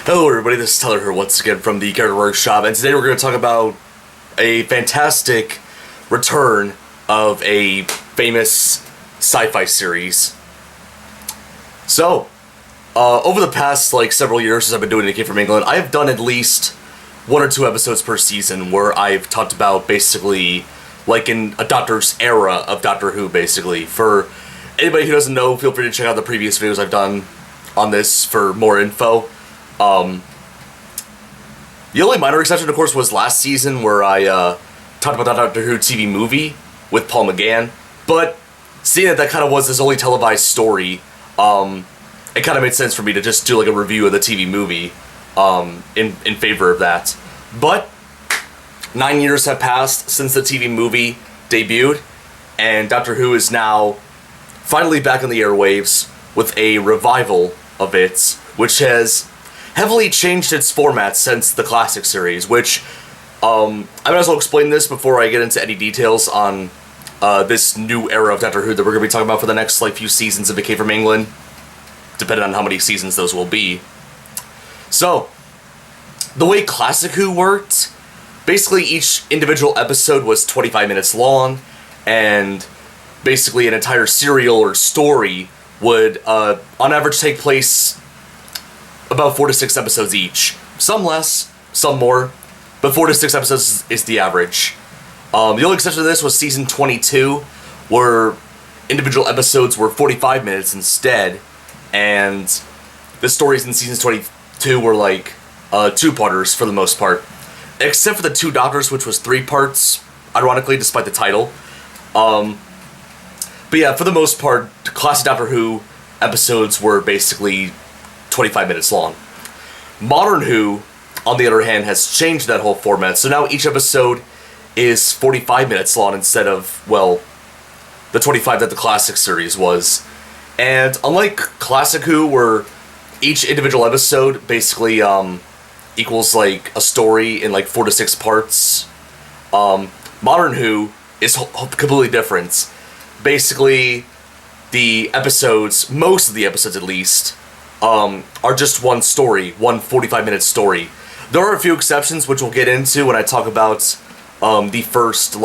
Hello everybody, this is Tyler here once again from the Character Workshop, and today we're going to talk about a fantastic return of a famous sci-fi series. So, over the past several years since I've been doing It Came From England, I have done at least 1 or 2 episodes per season where I've talked about basically in a Doctor's era of Doctor Who, basically. For anybody who doesn't know, feel free to check out the previous videos I've done on this for more info. The only minor exception, of course, was last season where I talked about the Doctor Who TV movie with Paul McGann. But seeing that kind of was his only televised story, it kind of made sense for me to just do a review of the TV movie in favor of that. But 9 years have passed since the TV movie debuted, and Doctor Who is now finally back on the airwaves with a revival of it, which has heavily changed its format since the classic series, which, I might as well explain this before I get into any details on this new era of Doctor Who that we're going to be talking about for the next few seasons of It Came From England, depending on how many seasons those will be. So, the way Classic Who worked, basically each individual episode was 25 minutes long, and basically an entire serial or story would, on average, take place about 4 to 6 episodes each. Some less, some more, but 4 to 6 episodes is the average. The only exception to this was season 22, where individual episodes were 45 minutes instead, and the stories in season 22 were two-parters for the most part. Except for the Two Doctors, which was 3 parts, ironically, despite the title. But yeah, for the most part, classic Doctor Who episodes were basically 25 minutes long. Modern Who, on the other hand, has changed that whole format, so now each episode is 45 minutes long instead of, the 25 that the classic series was. And unlike Classic Who, where each individual episode basically equals a story in 4 to 6 parts, Modern Who is completely different. Basically, the episodes, most of the episodes at least, are just one story, one 45-minute story. There are a few exceptions, which we'll get into when I talk about the first,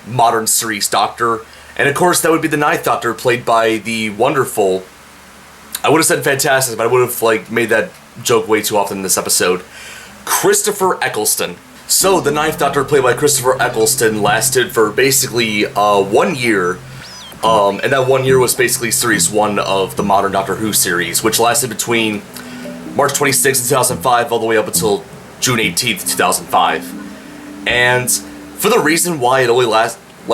modern series Doctor. And of course, that would be the 9th Doctor, played by the wonderful, I would have said fantastic, but I would have, made that joke way too often in this episode, Christopher Eccleston. So, the 9th Doctor, played by Christopher Eccleston, lasted for basically 1 year. And that 1 year was basically Series 1 of the modern Doctor Who series, which lasted between March 26th, 2005, all the way up until June 18th, 2005. And for the reason why it only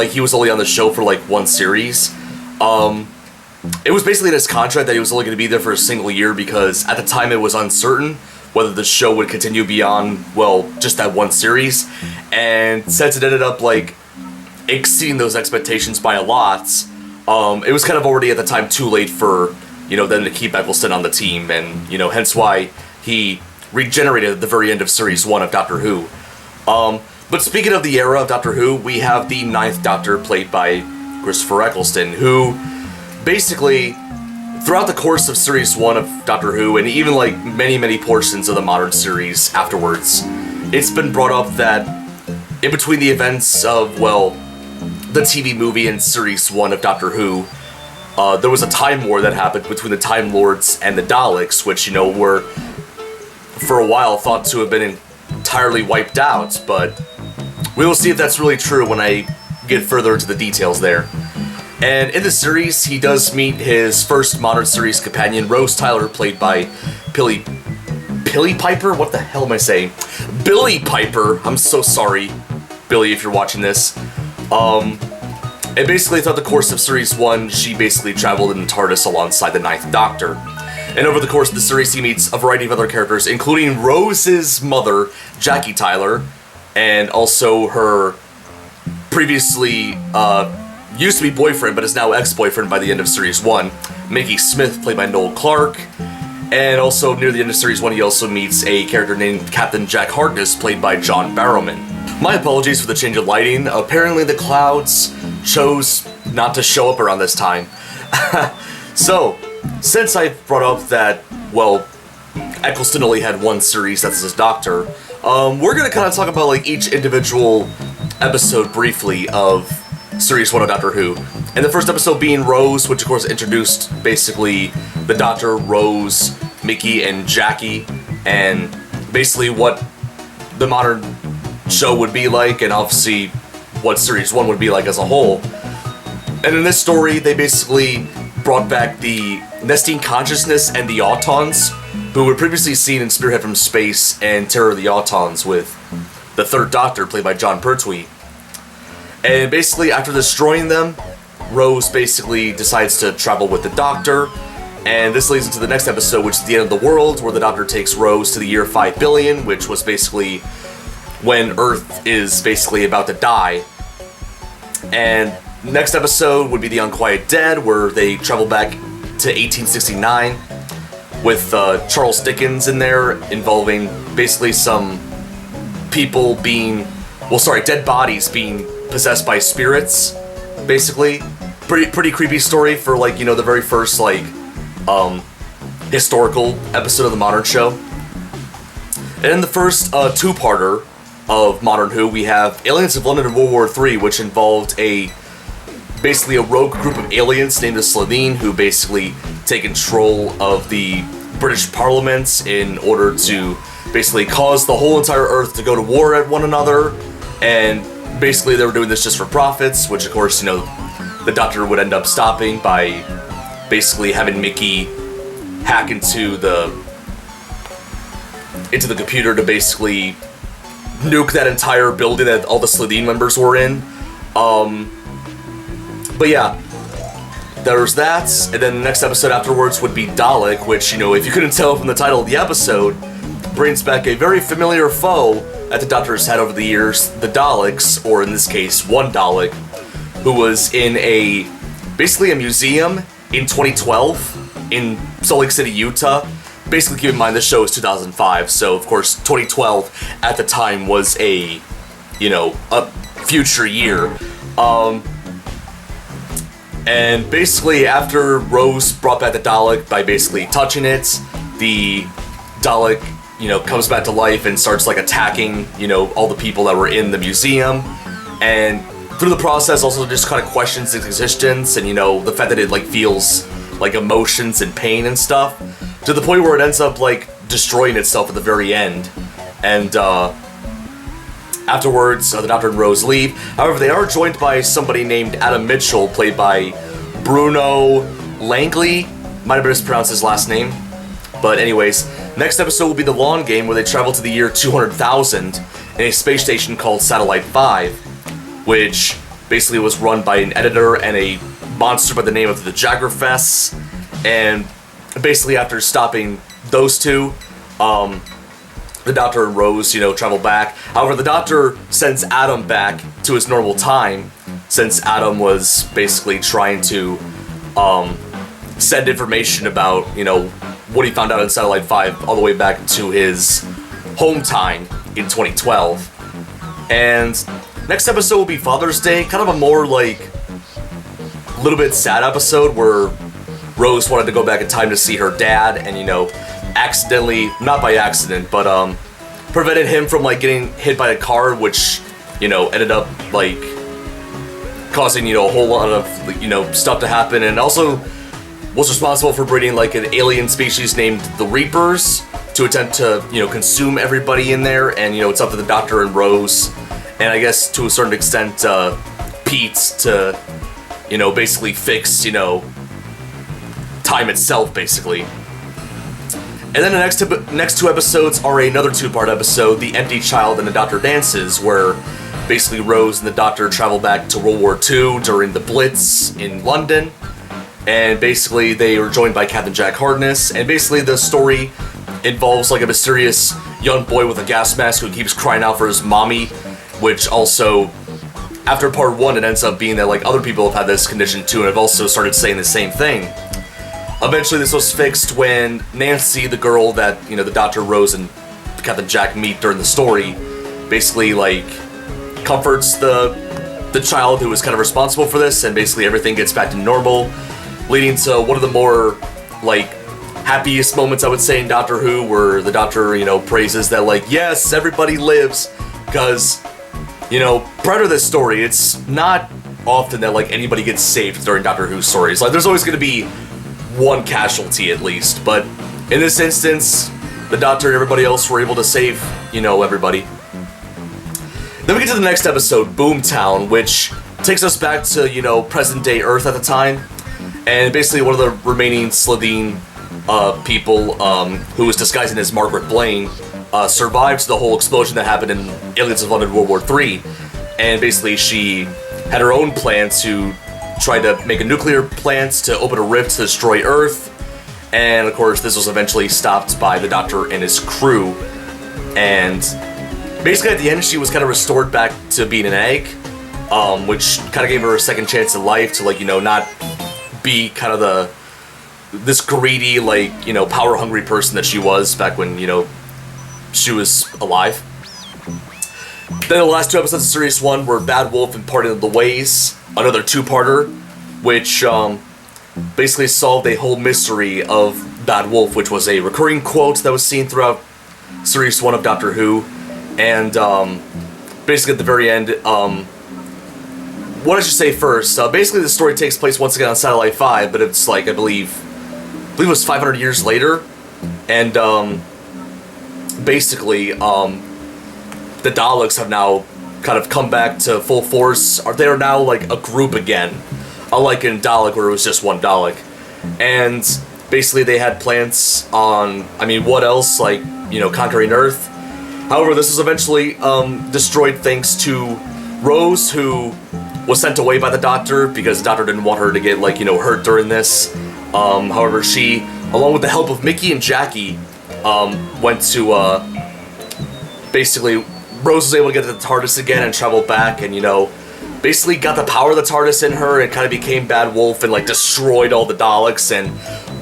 he was only on the show for one series, it was basically in his contract that he was only going to be there for a single year, because at the time it was uncertain whether the show would continue beyond, just that one series. And since it ended up, exceeding those expectations by a lot, it was kind of already at the time too late for, them to keep Eccleston on the team, and, hence why he regenerated at the very end of Series 1 of Doctor Who. But speaking of the era of Doctor Who, we have the 9th Doctor, played by Christopher Eccleston, who basically, throughout the course of Series 1 of Doctor Who, and even many, many portions of the modern series afterwards, it's been brought up that in between the events of, the TV movie and Series 1 of Doctor Who, there was a time war that happened between the Time Lords and the Daleks, which, were, for a while, thought to have been entirely wiped out, but we will see if that's really true when I get further into the details there. And in the series, he does meet his first modern series companion, Rose Tyler, played by Billy Piper? What the hell am I saying? Billy Piper! I'm so sorry, Billy, if you're watching this. And basically, throughout the course of Series 1, she basically traveled in the TARDIS alongside the 9th Doctor. And over the course of the series, he meets a variety of other characters, including Rose's mother, Jackie Tyler, and also her previously, used to be boyfriend, but is now ex-boyfriend by the end of Series 1, Mickey Smith, played by Noel Clarke. And also, near the end of Series 1, he also meets a character named Captain Jack Harkness, played by John Barrowman. My apologies for the change of lighting. Apparently the clouds chose not to show up around this time. So, since I brought up that, Eccleston only had one series that's his doctor. We're gonna kind of talk about like each individual episode briefly of Series 1 of Doctor Who. And the first episode being Rose, which of course introduced basically the Doctor, Rose, Mickey, and Jackie, and basically what the modern show would be like, and obviously what Series 1 would be like as a whole. And in this story, they basically brought back the Nestine Consciousness and the Autons, who were previously seen in Spearhead from Space and Terror of the Autons with the Third Doctor, played by Jon Pertwee. And basically, after destroying them, Rose basically decides to travel with the Doctor, and this leads into the next episode, which is the end of the world, where the Doctor takes Rose to the year 5 billion, which was basically when Earth is basically about to die. And next episode would be The Unquiet Dead, where they travel back to 1869 with Charles Dickens in there, involving basically some people being, dead bodies being possessed by spirits, basically. Pretty creepy story for, like, you know, the very first, like, historical episode of the modern show. And in the first two-parter of Modern Who, we have Aliens of London in World War III, which involved basically a rogue group of aliens named the Slitheen, who basically take control of the British Parliament in order to basically cause the whole entire Earth to go to war at one another. And basically they were doing this just for profits, which of course, you know, the Doctor would end up stopping by basically having Mickey hack into the computer to basically nuke that entire building that all the Slitheen members were in. But yeah, there's that, and then the next episode afterwards would be Dalek, which, you know, if you couldn't tell from the title of the episode, brings back a very familiar foe that the Doctor's had over the years, the Daleks, or in this case, one Dalek, who was in basically a museum in 2012 in Salt Lake City, Utah. Basically, keep in mind, this show is 2005, so of course 2012 at the time was a future year. And basically, after Rose brought back the Dalek by basically touching it, the Dalek, you know, comes back to life and starts, like, attacking, you know, all the people that were in the museum. And through the process, also just kind of questions its existence and, you know, the fact that it, like, feels like emotions and pain and stuff, to the point where it ends up, like, destroying itself at the very end. And afterwards, the Doctor and Rose leave. However, they are joined by somebody named Adam Mitchell, played by Bruno Langley. Might have mispronounced his last name. But anyways, next episode will be The Long Game, where they travel to the year 200,000 in a space station called Satellite 5, which basically was run by an editor and a monster by the name of the Jaggerfests. And basically, after stopping those two, the Doctor and Rose, you know, travel back. However, the Doctor sends Adam back to his normal time, since Adam was basically trying to send information about, you know, what he found out in Satellite 5 all the way back to his home time in 2012. And next episode will be Father's Day, kind of a more, like, a little bit sad episode where Rose wanted to go back in time to see her dad, and, you know, accidentally, not by accident, but prevented him from, like, getting hit by a car, which, you know, ended up, like, causing, you know, a whole lot of, you know, stuff to happen, and also was responsible for breeding, like, an alien species named the Reapers to attempt to, you know, consume everybody in there. And, you know, it's up to the Doctor and Rose, and I guess to a certain extent Pete, to, you know, basically fix, you know, time itself, basically. And then the next two episodes are another two-part episode, The Empty Child and The Doctor Dances, where basically Rose and the Doctor travel back to World War II during the Blitz in London. And basically they are joined by Captain Jack Harkness, and basically the story involves, like, a mysterious young boy with a gas mask who keeps crying out for his mommy, which also, after part one, it ends up being that, like, other people have had this condition too and have also started saying the same thing. Eventually this was fixed when Nancy, the girl that, you know, the Doctor, Rose, and Captain Jack meet during the story, basically, like, comforts the child who was kind of responsible for this, and basically everything gets back to normal, leading to one of the more, like, happiest moments, I would say, in Doctor Who, where the Doctor, praises that, like, yes, everybody lives, because, prior to this story, it's not often that, like, anybody gets saved during Doctor Who stories. Like, there's always going to be one casualty, at least, but in this instance, the Doctor and everybody else were able to save, everybody. Then we get to the next episode, Boomtown, which takes us back to, present-day Earth at the time, and basically one of the remaining Slitheen people, who was disguising as Margaret Blaine, survived the whole explosion that happened in Aliens of London World War III, and basically she had her own plan to try to make a nuclear plant to open a rift to destroy Earth, and of course this was eventually stopped by the Doctor and his crew, and basically at the end she was kind of restored back to being an egg, which kind of gave her a second chance at life to, like, not be kind of this greedy, like, power hungry person that she was back when, she was alive. Then the last 2 episodes of Series 1 were Bad Wolf and Parting of the Ways, another 2-parter, which basically solved a whole mystery of Bad Wolf, which was a recurring quote that was seen throughout Series 1 of Doctor Who. And basically at the very end, what I should say first, basically the story takes place once again on Satellite 5, but it's like, I believe it was 500 years later, and basically the Daleks have now kind of come back to full force. They are now like a group again, unlike in Dalek where it was just one Dalek. And basically they had plans on, what else, like, conquering Earth. However, this was eventually destroyed thanks to Rose, who was sent away by the Doctor because the Doctor didn't want her to get, like, hurt during this. However, she, along with the help of Mickey and Jackie, went to, basically, Rose was able to get to the TARDIS again and travel back and, basically got the power of the TARDIS in her and kind of became Bad Wolf and, like, destroyed all the Daleks and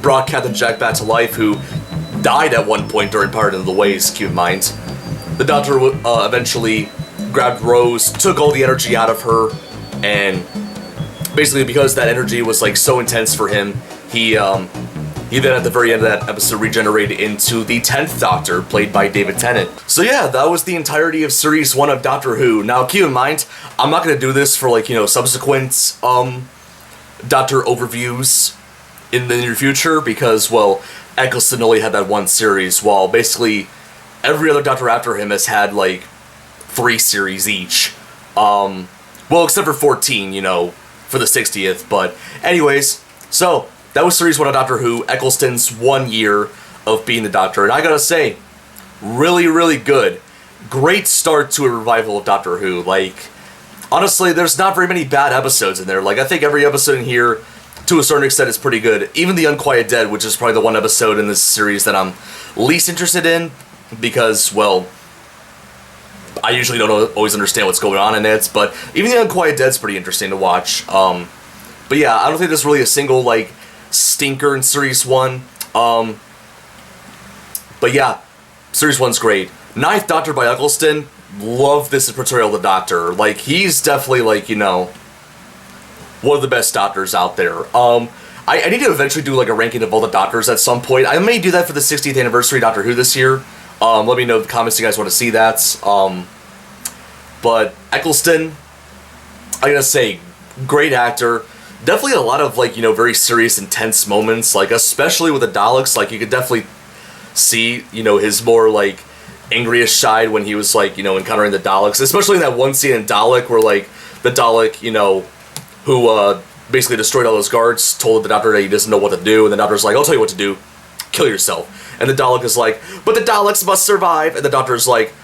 brought Captain Jack back to life, who died at one point during Parting of the Ways, keep in mind. The Doctor eventually grabbed Rose, took all the energy out of her, and basically because that energy was, like, so intense for him, he then at the very end of that episode regenerated into the 10th Doctor, played by David Tennant. So yeah, that was the entirety of Series 1 of Doctor Who. Now keep in mind, I'm not going to do this for, like, subsequent Doctor overviews in the near future, because, well, Eccleston only had that one series, while basically every other Doctor after him has had, like, 3 series each. Well, except for 14, for the 60th, but anyways, so that was Series 1 of Doctor Who, Eccleston's 1 year of being the Doctor, and I gotta say, really, really good. Great start to a revival of Doctor Who. Like, honestly, there's not very many bad episodes in there. Like, I think every episode in here, to a certain extent, is pretty good. Even The Unquiet Dead, which is probably the one episode in this series that I'm least interested in, because, well, I usually don't always understand what's going on in it, but even The Unquiet Dead's pretty interesting to watch. But yeah, I don't think there's really a single, like, stinker in Series 1. But yeah, Series 1's great. 9th Doctor by Eccleston, love this portrayal of the Doctor. Like, he's definitely, like, one of the best Doctors out there. I need to eventually do, like, a ranking of all the Doctors at some point. I may do that for the 60th anniversary of Doctor Who this year. Let me know in the comments if you guys want to see that. But Eccleston, I gotta say, great actor. Definitely a lot of, like, very serious, intense moments, like, especially with the Daleks. Like, you could definitely see, his more, like, angriest side when he was, like, encountering the Daleks. Especially in that one scene in Dalek where, like, the Dalek, who, basically destroyed all those guards, told the Doctor that he doesn't know what to do, and the Doctor's like, I'll tell you what to do. Kill yourself. And the Dalek is like, but the Daleks must survive. And the Doctor's like,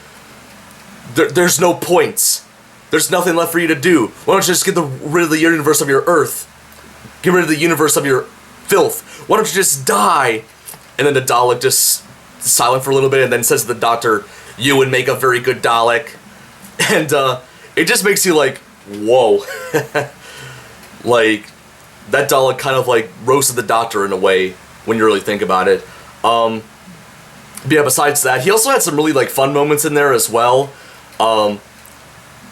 there's no points. There's nothing left for you to do. Why don't you just get rid of the universe of your Earth? Get rid of the universe of your filth. Why don't you just die? And then the Dalek just silent for a little bit and then says to the Doctor, you would make a very good Dalek. And it just makes you like, whoa. Like, that Dalek kind of like roasted the Doctor in a way when you really think about it. But yeah, besides that, he also had some really, like, fun moments in there as well.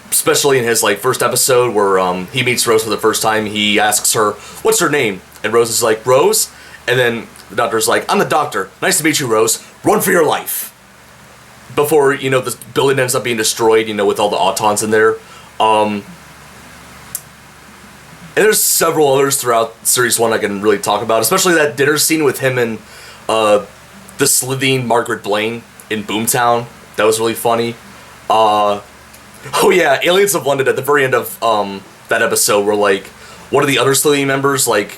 Especially in his, like, first episode where he meets Rose for the first time. He asks her, what's her name? And Rose is like, Rose? And then the doctor's like, I'm the doctor. Nice to meet you, Rose. Run for your life. Before, you know, this building ends up being destroyed, you know, with all the autons in there. And there's several others throughout Series 1 I can really talk about, especially that dinner scene with him and the slithing Margaret Blaine in Boomtown. That was really funny. Oh yeah, Aliens of London at the very end of that episode where, like, one of the other slithing members, like,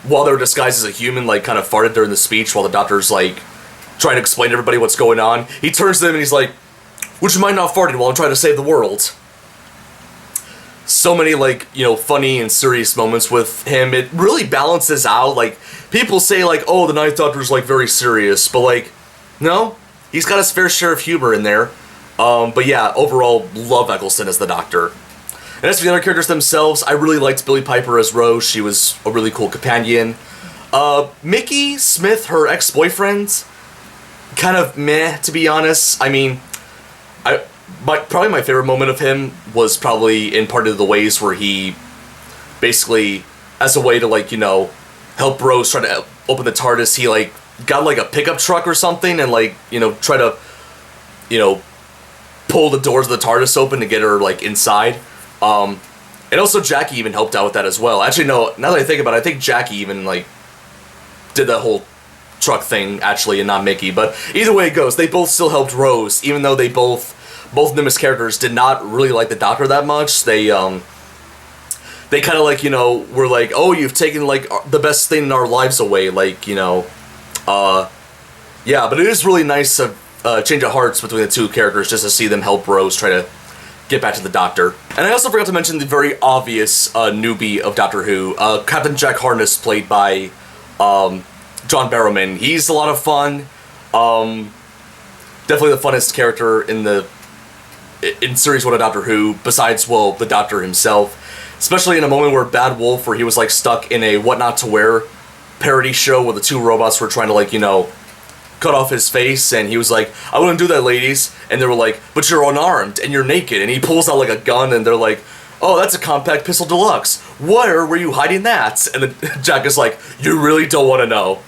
while they were disguised as a human, like, kind of farted during the speech while the doctor's, like, trying to explain to everybody what's going on. He turns to them and he's like, would you mind not farting while I'm trying to save the world? So many, like, you know, funny and serious moments with him. It really balances out. Like, people say, like, oh, the Ninth Doctor's, like, very serious. But, like, no. He's got his fair share of humor in there. But yeah, overall, love Eccleston as the Doctor. And as for the other characters themselves, I really liked Billie Piper as Rose. She was a really cool companion. Mickey Smith, her ex-boyfriend, kind of meh, to be honest. I mean, probably my favorite moment of him was probably in Part of the Ways where he basically, as a way to, like, you know, help Rose try to open the TARDIS, he, like, got, like, a pickup truck or something and, like, you know, try to, you know, pull the doors of the TARDIS open to get her, like, inside. And also Jackie even helped out with that as well. Actually, no, now that I think about it, I think Jackie even, like, did that whole truck thing, actually, and not Mickey. But either way it goes, they both still helped Rose, even though they both of them as characters did not really like the Doctor that much. They kind of, like, you know, were like, oh, you've taken, like, the best thing in our lives away, like, you know, yeah, but it is really nice to change of hearts between the two characters just to see them help Rose try to get back to the Doctor. And I also forgot to mention the very obvious newbie of Doctor Who, Captain Jack Harkness, played by John Barrowman. He's a lot of fun. Definitely the funnest character in Series 1 of Doctor Who, besides, well, the Doctor himself. Especially in a moment where Bad Wolf, where he was, like, stuck in a What Not to Wear parody show where the two robots were trying to, like, you know, cut off his face, and he was like, I wouldn't do that, ladies. And they were like, but you're unarmed, and you're naked. And he pulls out, like, a gun, and they're like, oh, that's a compact pistol deluxe. Where were you hiding that? And then Jack is like, you really don't want to know.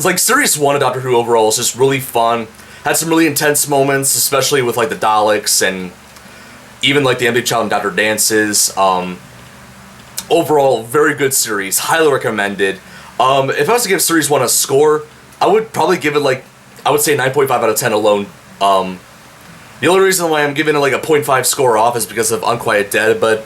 Like, Series 1 of Doctor Who overall is just really fun. Had some really intense moments, especially with, like, the Daleks, and even, like, the Empty Child and Doctor Dances. Overall, very good series. Highly recommended. If I was to give Series 1 a score, I would probably give it, like, I would say 9.5 out of 10 alone. The only reason why I'm giving it, like, a 0.5 score off is because of Unquiet Dead, but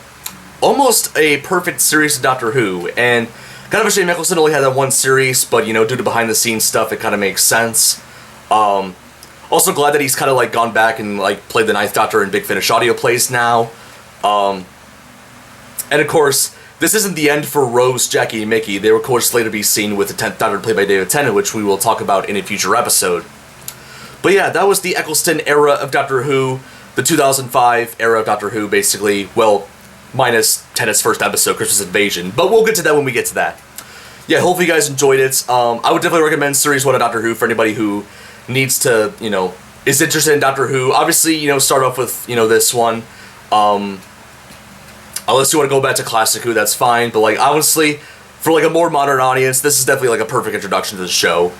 almost a perfect series of Doctor Who. And kind of a shame Eccleston only had that one series, but, you know, due to behind-the-scenes stuff, it kind of makes sense. Also glad that he's kind of, like, gone back and, like, played the Ninth Doctor in Big Finish audio plays now. And, of course, this isn't the end for Rose, Jackie, and Mickey. They were, of course, later to be seen with the 10th Doctor played by David Tennant, which we will talk about in a future episode. But yeah, that was the Eccleston era of Doctor Who, the 2005 era of Doctor Who, basically. Well, minus Tennant's first episode, Christmas Invasion. But we'll get to that when we get to that. Yeah, hopefully you guys enjoyed it. I would definitely recommend Series 1 of Doctor Who for anybody who needs to, you know, is interested in Doctor Who. Obviously, you know, start off with, you know, this one. Unless you want to go back to Classic Who, that's fine. But, like, honestly, for, like, a more modern audience, this is definitely, like, a perfect introduction to the show.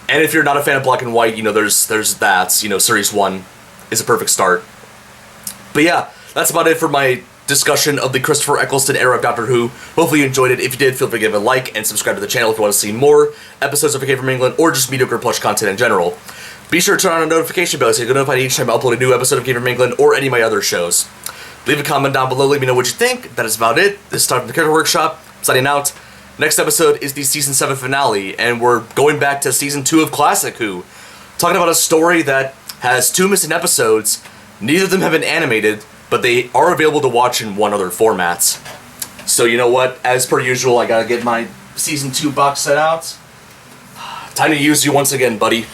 And if you're not a fan of black and white, you know, there's that. You know, Series 1 is a perfect start. But yeah, that's about it for my discussion of the Christopher Eccleston era of Doctor Who. Hopefully you enjoyed it. If you did, feel free to give it a like and subscribe to the channel if you want to see more episodes of OK from England or just mediocre plush content in general. Be sure to turn on a notification bell so you get notified each time I upload a new episode of OK from England or any of my other shows. Leave a comment down below, let me know what you think. That is about it. This is time from the Character Workshop. Signing out. Next episode is the Season 7 finale, and we're going back to Season 2 of Classic Who. Talking about a story that has 2 missing episodes. Neither of them have been animated, but they are available to watch in one other formats. So you know what? As per usual, I gotta get my Season 2 box set out. Time to use you once again, buddy.